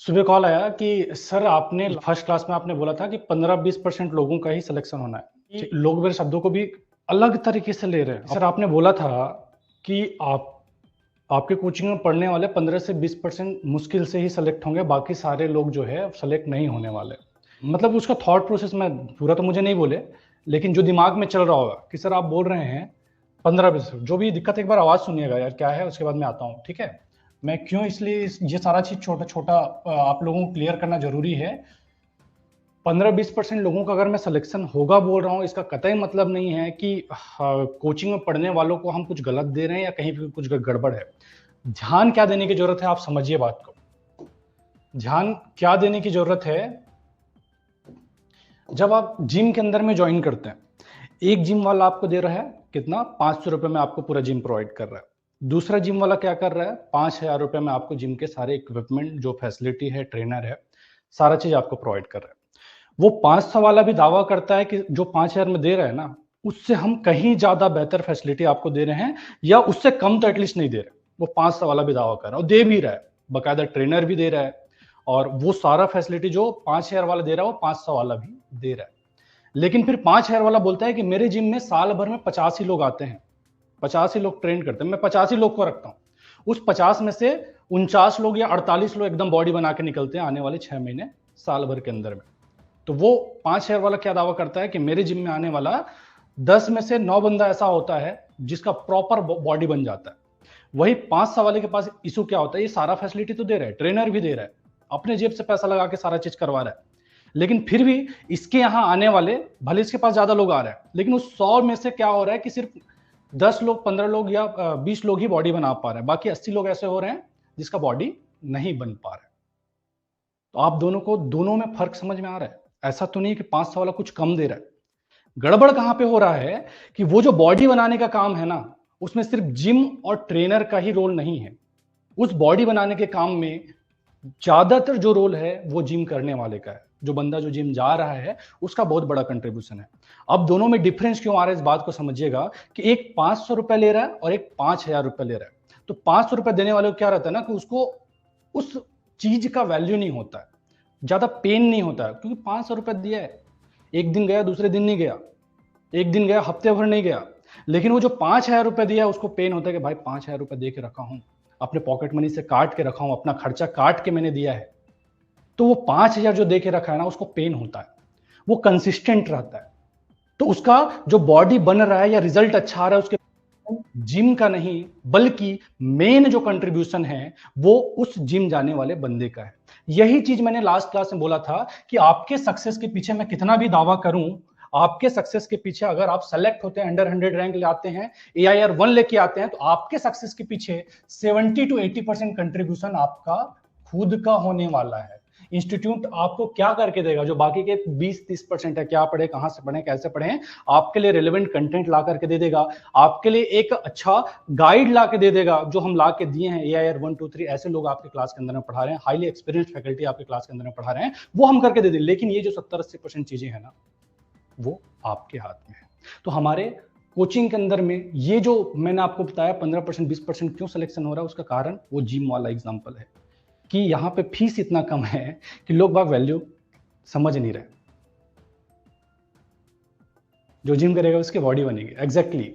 सुबह कॉल आया कि सर आपने फर्स्ट क्लास में आपने बोला था कि 15-20% लोगों का ही सिलेक्शन होना है। कि लोग मेरे शब्दों को भी अलग तरीके से ले रहे हैं। सर आपने बोला था कि आपके कोचिंग में पढ़ने वाले 15 से 20% मुश्किल से ही सिलेक्ट होंगे, बाकी सारे लोग जो है सिलेक्ट नहीं होने वाले। मतलब उसका थॉट प्रोसेस में पूरा तो मुझे नहीं बोले, लेकिन जो दिमाग में चल रहा होगा कि सर आप बोल रहे हैं 15-20, जो भी दिक्कत एक बार आवाज सुनिएगा यार क्या है, उसके बाद मैं आता हूँ, ठीक है। मैं क्यों इसलिए ये सारा चीज छोटा छोटा आप लोगों को क्लियर करना जरूरी है। 15-20% लोगों का अगर मैं सिलेक्शन होगा बोल रहा हूँ, इसका कतई मतलब नहीं है कि कोचिंग में पढ़ने वालों को हम कुछ गलत दे रहे हैं या कहीं भी कुछ गड़बड़ है। ध्यान क्या देने की जरूरत है, आप समझिए बात को। ध्यान क्या देने की जरूरत है, जब आप जिम के अंदर में ज्वाइन करते हैं, एक जिम वाला आपको दे रहा है कितना, 500 रुपए में आपको पूरा जिम प्रोवाइड कर रहा है। दूसरा जिम वाला क्या कर रहा है, 5,000 रुपए में आपको जिम के सारे इक्विपमेंट, जो फैसिलिटी है, ट्रेनर है, सारा चीज आपको प्रोवाइड कर रहा है। वो 500 वाला भी दावा करता है कि जो 5,000 में दे रहा है ना, उससे हम कहीं ज्यादा बेहतर फैसिलिटी आपको दे रहे हैं, या उससे कम तो एटलीस्ट नहीं दे रहे। वो 500 वाला भी दावा कर रहा है और दे भी रहा है, बकायदा ट्रेनर भी दे रहा है, और वो सारा फैसिलिटी जो 5,000 वाला दे रहा है वो 500 वाला भी दे रहा है। लेकिन फिर 5,000 वाला बोलता है कि मेरे जिम में साल भर में 50 ही लोग आते हैं, 50 ही लोग ट्रेन करते हैं, मैं 50 ही लोग को रखता हूँ। उस 50 में से 49 लोग या 48 लोग एकदम बॉडी बना के निकलते हैं आने वाले 6 महीने, साल भर के अंदर में। तो वो 5,000 वाला क्या दावा करता है कि मेरे जिम में आने वाला 10 में से 9 बंदा ऐसा होता है जिसका प्रॉपर बॉडी बन जाता है। वही 500 वाले के पास इशू क्या होता है, ये सारा फैसिलिटी तो दे रहा है, ट्रेनर भी दे रहा है, अपने जेब से पैसा लगा के सारा चीज करवा रहा है, लेकिन फिर भी इसके यहां आने वाले, भले इसके पास ज्यादा लोग आ रहे हैं, लेकिन उस 100 में से क्या हो रहा है कि सिर्फ 10 लोग, 15 लोग या 20 लोग ही बॉडी बना पा रहे हैं, बाकी 80 लोग ऐसे हो रहे हैं जिसका बॉडी नहीं बन पा रहा है। तो आप दोनों को, दोनों में फर्क समझ में आ रहा है। ऐसा तो नहीं है कि 500 वाला कुछ कम दे रहा है। गड़बड़ कहां पे हो रहा है कि वो जो बॉडी बनाने का काम है ना, उसमें सिर्फ जिम और ट्रेनर का ही रोल नहीं है। उस बॉडी बनाने के काम में ज्यादातर जो रोल है वो जिम करने वाले का है। जो बंदा जो जिम जा रहा है उसका बहुत बड़ा कंट्रीब्यूशन है। अब दोनों में डिफरेंस क्यों आ रहा है, इस बात को समझिएगा कि एक 500 रुपए ले रहा है और एक 5,000 रुपए ले रहा है। तो 500 रुपए देने वाले को क्या रहता है ना, कि उसको उस चीज का वैल्यू नहीं होता है, ज्यादा पेन नहीं होता है, क्योंकि 500 रुपए दिया है, एक दिन गया, दूसरे दिन नहीं गया, एक दिन गया, हफ्ते भर नहीं गया। लेकिन वो जो 5,000 रुपए दिया है उसको पेन होता है कि भाई 5,000 रुपए दे के रखा हूं, अपने पॉकेट मनी से काट के रखा हूं, अपना खर्चा काट के मैंने दिया है। तो वो 5,000 जो दे के रखा है ना, उसको पेन होता है, वो कंसिस्टेंट रहता है। तो उसका जो बॉडी बन रहा है या रिजल्ट अच्छा आ रहा है, उसके जिम का नहीं, बल्कि मेन जो कंट्रीब्यूशन है वो उस जिम जाने वाले बंदे का है। यही चीज मैंने लास्ट क्लास में बोला था कि आपके सक्सेस के पीछे मैं कितना भी दावा करूं, आपके सक्सेस के पीछे अगर आप सेलेक्ट होते हैं, अंडर 100 रैंक ले आते हैं, AIR 1 लेके आते हैं, तो आपके सक्सेस के पीछे 70 to 80% कंट्रीब्यूशन आपका खुद का होने वाला है। इंस्टीट्यूट आपको क्या करके देगा, जो बाकी के 20-30% है, क्या पढ़े, कहां से पढ़े, कैसे पढ़े, आपके लिए रेलेवेंट कंटेंट ला करके दे देगा, आपके लिए एक अच्छा गाइड ला के दे देगा, जो हम ला के दिए हैं। AIR 1, 2, 3 ऐसे लोग आपके क्लास के अंदर में पढ़ा रहे हैं, हाईली एक्सपीरियंस फैकल्टी आपके क्लास के अंदर में पढ़ा रहे हैं, वो हम करके दे दें। लेकिन ये जो 70-80% चीजें हैं ना, वो आपके हाथ में है। तो हमारे कोचिंग के अंदर में ये जो मैंने आपको बताया 15%, 20% क्यों सिलेक्शन हो रहा है, उसका कारण वो जिम वाला एग्जांपल है कि यहां पे फीस इतना कम है कि लोग बाग वैल्यू समझ नहीं रहे। जो जिम करेगा उसकी बॉडी बनेगी, एग्जैक्टली।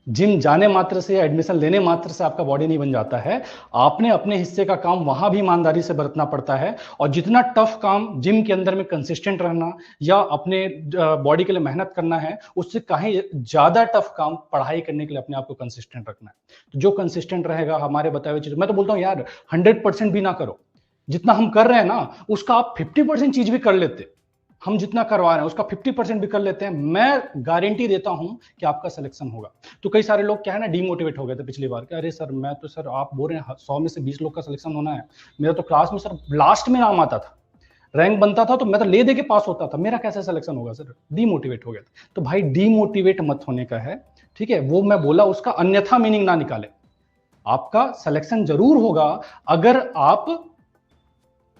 जिम जाने मात्र से या एडमिशन लेने मात्र से आपका बॉडी नहीं बन जाता है। आपने अपने हिस्से का काम वहां भी ईमानदारी से बरतना पड़ता है, और जितना टफ काम जिम के अंदर में कंसिस्टेंट रहना या अपने बॉडी के लिए मेहनत करना है, उससे कहीं ज्यादा टफ काम पढ़ाई करने के लिए अपने आप को कंसिस्टेंट रखना है। तो जो कंसिस्टेंट रहेगा हमारे बताए हुए चीज, मैं तो बोलता हूँ यार 100% भी ना करो, जितना हम कर रहे हैं ना उसका आप 50% चीज भी कर लेते, हम जितना करवा रहे हैं उसका 50% भी कर लेते हैं, मैं गारंटी देता हूं कि आपका सिलेक्शन होगा। तो कई सारे लोग क्या है ना, डीमोटिवेट हो गए थे पिछली बार कि अरे सर मैं तो, सर आप बोल रहे हैं 100 में से 20 लोग का सिलेक्शन होना है, मेरा तो क्लास में सर लास्ट में नाम आता था, रैंक बनता था तो मैं तो ले दे के पास होता था, मेरा कैसे सिलेक्शन होगा सर। डीमोटिवेट हो गया था। तो भाई डीमोटिवेट मत होने का है, ठीक है। वो मैं बोला, उसका अन्यथा मीनिंग ना निकाले। आपका सिलेक्शन जरूर होगा अगर आप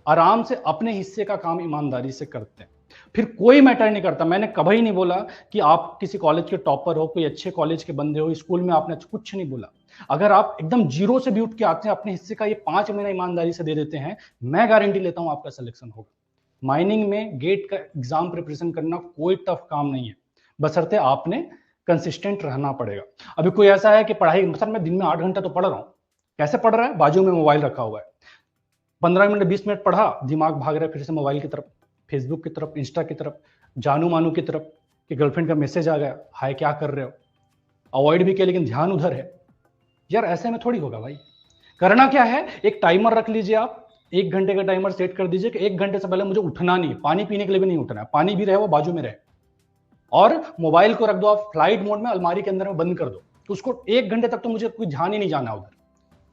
आराम से अपने हिस्से का काम ईमानदारी से करते हैं, फिर कोई मैटर नहीं करता। मैंने कभी नहीं बोला कि आप किसी कॉलेज के टॉपर हो, कोई अच्छे कॉलेज के बंदे हो, स्कूल में आपने कुछ नहीं बोला। अगर आप एकदम जीरो से भी उठ के आते हैं, अपने हिस्से का ये 5 महीना ईमानदारी से दे देते हैं, मैं गारंटी लेता हूं आपका सिलेक्शन होगा। माइनिंग में गेट का एग्जाम प्रिपरेशन करना कोई टफ काम नहीं है, बशर्ते आपने कंसिस्टेंट रहना पड़ेगा। अभी कोई ऐसा है कि पढ़ाई, सर मैं दिन में 8 घंटा तो पढ़ रहा हूं, कैसे पढ़ रहा है? बाजू में मोबाइल रखा हुआ है, 15 मिनट 20 मिनट पढ़ा, दिमाग भाग रहा है फिर से मोबाइल की तरफ, फेसबुक की तरफ, इंस्टा की तरफ, जानू मानू की तरफ, कि गर्लफ्रेंड का मैसेज आ गया, हाय क्या कर रहे हो, अवॉइड भी किया लेकिन ध्यान उधर है। यार ऐसे में थोड़ी होगा भाई। करना क्या है, एक टाइमर रख लीजिए आप, 1 घंटे का टाइमर सेट कर दीजिए कि 1 घंटे से पहले मुझे उठना नहीं, पानी पीने के लिए भी नहीं उठना है, पानी भी रहे वो बाजू में रहे, और मोबाइल को रख दो आप फ्लाइट मोड में, अलमारी के अंदर में बंद कर दो, तो उसको 1 घंटे तक तो मुझे कोई ध्यान ही नहीं जाना उधर।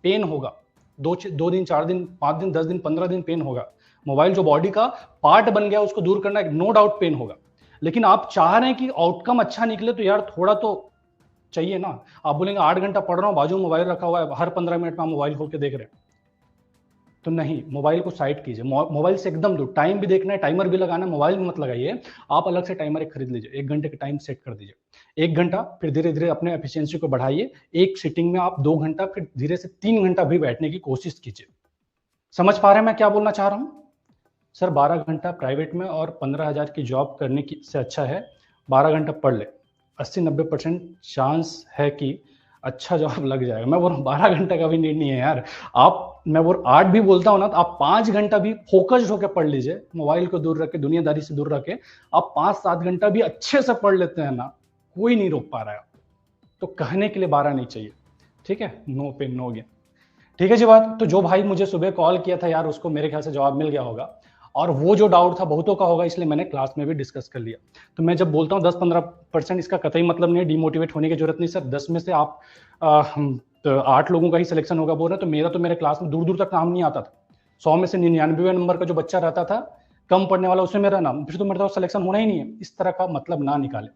पेन होगा, 2 दिन 4 दिन 5 दिन 10 दिन 15 दिन पेन होगा। मोबाइल जो बॉडी का पार्ट बन गया उसको दूर करना, नो डाउट पेन होगा, लेकिन आप चाह रहे हैं कि आउटकम अच्छा निकले, तो यार थोड़ा तो चाहिए ना। आप बोलेंगे 8 घंटा पढ़ रहा हूं, बाजू में मोबाइल रखा हुआ है, हर 15 मिनट में आप मोबाइल खोल के देख रहे हैं, तो नहीं, मोबाइल को साइड कीजिए, मोबाइल से एकदम दूर। टाइम भी देखना है, टाइमर भी लगाना है, मोबाइल में मत लगाइए, आप अलग से टाइमर एक खरीद लीजिए, 1 घंटे का टाइम सेट कर दीजिए, 1 घंटा, फिर धीरे धीरे अपने एफिशिएंसी को बढ़ाइए, एक सिटिंग में आप 2 घंटा, फिर धीरे से 3 घंटा भी बैठने की कोशिश कीजिए। समझ पा रहे हैं मैं क्या बोलना चाह रहा हूं? सर 12 घंटा प्राइवेट में और 15,000 की जॉब करने की से अच्छा है 12 घंटा पढ़ ले, 80-90% चांस है कि अच्छा जॉब लग जाएगा। मैं बोल रहा हूँ 12 घंटे का भी नीड नहीं है यार, आप, मैं वो 8 भी बोलता हूँ ना, तो आप 5 घंटा भी फोकस्ड होकर पढ़ लीजिए, मोबाइल को दूर रख के, दुनियादारी से दूर रख के, आप 5-7 घंटा भी अच्छे से पढ़ लेते हैं ना, कोई नहीं रोक पा रहा है। तो कहने के लिए 12 नहीं चाहिए, ठीक है, नो पेन नो गेन, ठीक है जी बात। तो जो भाई मुझे सुबह कॉल किया था यार, उसको मेरे ख्याल से जवाब मिल गया होगा, और वो जो डाउट था बहुतों का होगा, इसलिए मैंने क्लास में भी डिस्कस कर लिया। तो मैं जब बोलता हूँ 10-15%, इसका कतई मतलब नहीं है डिमोटिवेट होने की जरूरत नहीं सर, 10 में से आप 8 लोगों का ही सिलेक्शन होगा बोल रहे हैं, तो मेरे क्लास में दूर दूर तक नाम नहीं आता था। 100 में से 99वें नंबर का जो बच्चा रहता था, कम पढ़ने वाला, उसमें मेरा नाम, फिर तो मेरा सिलेक्शन होना ही नहीं है। इस तरह का मतलब ना निकाले,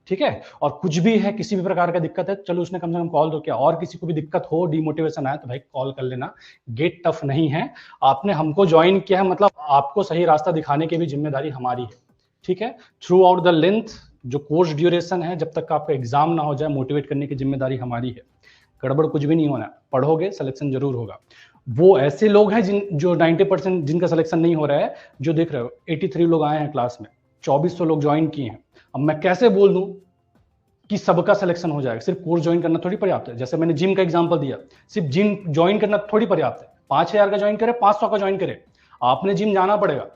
ठीक है। और कुछ भी है, किसी भी प्रकार का दिक्कत है, चलो उसने कम से कम कॉल तो किया, और किसी को भी दिक्कत हो, डिमोटिवेशन आए, तो भाई कॉल कर लेना। गेट टफ नहीं है, आपने हमको ज्वाइन किया है, मतलब आपको सही रास्ता दिखाने की भी जिम्मेदारी हमारी है, ठीक है। थ्रू आउट द लेंथ जो कोर्स ड्यूरेशन है, जब तक आपका एग्जाम ना हो जाए, मोटिवेट करने की जिम्मेदारी हमारी है। गड़बड़ कुछ भी नहीं होना, पढ़ोगे सिलेक्शन जरूर होगा। वो ऐसे लोग हैं जो 90% जिनका सिलेक्शन नहीं हो रहा है, जो देख रहे हो 83 लोग आए हैं क्लास में, 2400 लोग ज्वाइन किए हैं। अब मैं कैसे बोल दूं कि सबका सिलेक्शन हो जाएगा? सिर्फ कोर्स ज्वाइन करना थोड़ी पर्याप्त है। जैसे मैंने जिम का एग्जांपल दिया, सिर्फ जिम ज्वाइन करना थोड़ी पर्याप्त है। 5,000 का ज्वाइन करे, 500 का ज्वाइन करे, आपने जिम जाना पड़ेगा।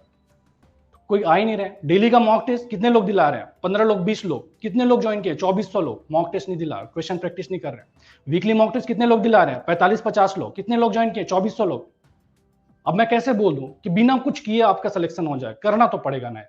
कोई आ ही नहीं रहे। डेली का मॉक टेस्ट कितने लोग दिला रहे हैं? 15 लोग, 20 लोग। कितने लोग ज्वाइन किए? 2400 लोग। मॉक टेस्ट नहीं दिला, क्वेश्चन प्रैक्टिस नहीं कर रहे। वीकली मॉक टेस्ट कितने लोग दिला रहे हैं? 45-50 लोग। कितने लोग ज्वाइन किए? 2400 लोग। अब मैं कैसे बोल दूं कि बिना कुछ किए आपका सिलेक्शन हो जाए? करना तो पड़ेगा ना।